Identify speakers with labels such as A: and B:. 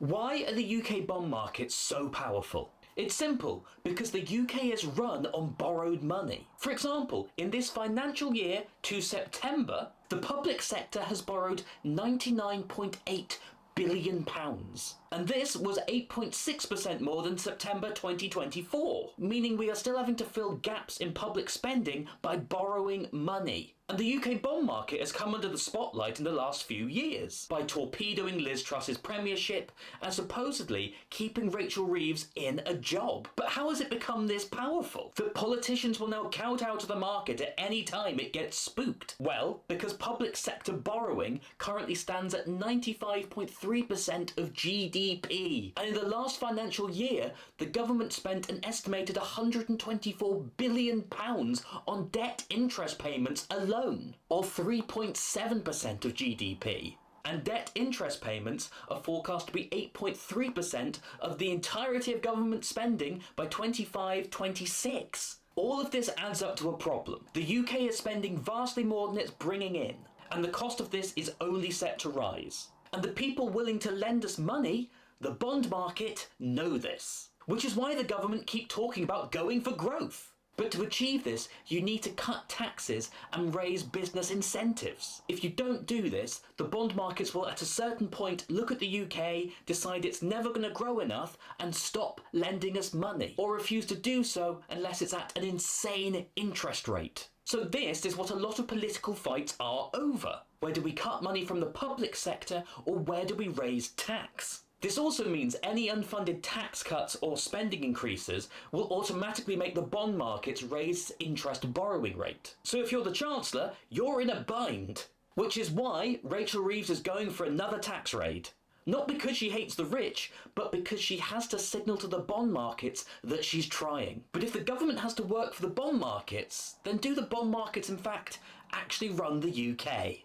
A: Why are the UK bond markets so powerful? It's simple, because the UK is run on borrowed money. For example, in this financial year to September, the public sector has borrowed £99.8 billion. And this was 8.6% more than September 2024, meaning we are still having to fill gaps in public spending by borrowing money. And the UK bond market has come under the spotlight in the last few years by torpedoing Liz Truss's premiership and supposedly keeping Rachel Reeves in a job. But how has it become this powerful that politicians will now kowtow out of the market at any time it gets spooked? Well, because public sector borrowing currently stands at 95.3% of GDP. And in the last financial year, the government spent an estimated £124 billion on debt interest payments alone, or 3.7% of GDP. And debt interest payments are forecast to be 8.3% of the entirety of government spending by 25-26. All of this adds up to a problem. The UK is spending vastly more than it's bringing in, and the cost of this is only set to rise. And the people willing to lend us money, the bond market, know this. Which is why the government keep talking about going for growth. But to achieve this, you need to cut taxes and raise business incentives. If you don't do this, the bond markets will at a certain point look at the UK, decide it's never going to grow enough and stop lending us money, or refuse to do so unless it's at an insane interest rate. So this is what a lot of political fights are over. Where do we cut money from the public sector, or where do we raise tax? This also means any unfunded tax cuts or spending increases will automatically make the bond markets raise interest borrowing rate. So if you're the Chancellor, you're in a bind. Which is why Rachel Reeves is going for another tax raid. Not because she hates the rich, but because she has to signal to the bond markets that she's trying. But if the government has to work for the bond markets, then do the bond markets in fact actually run the UK?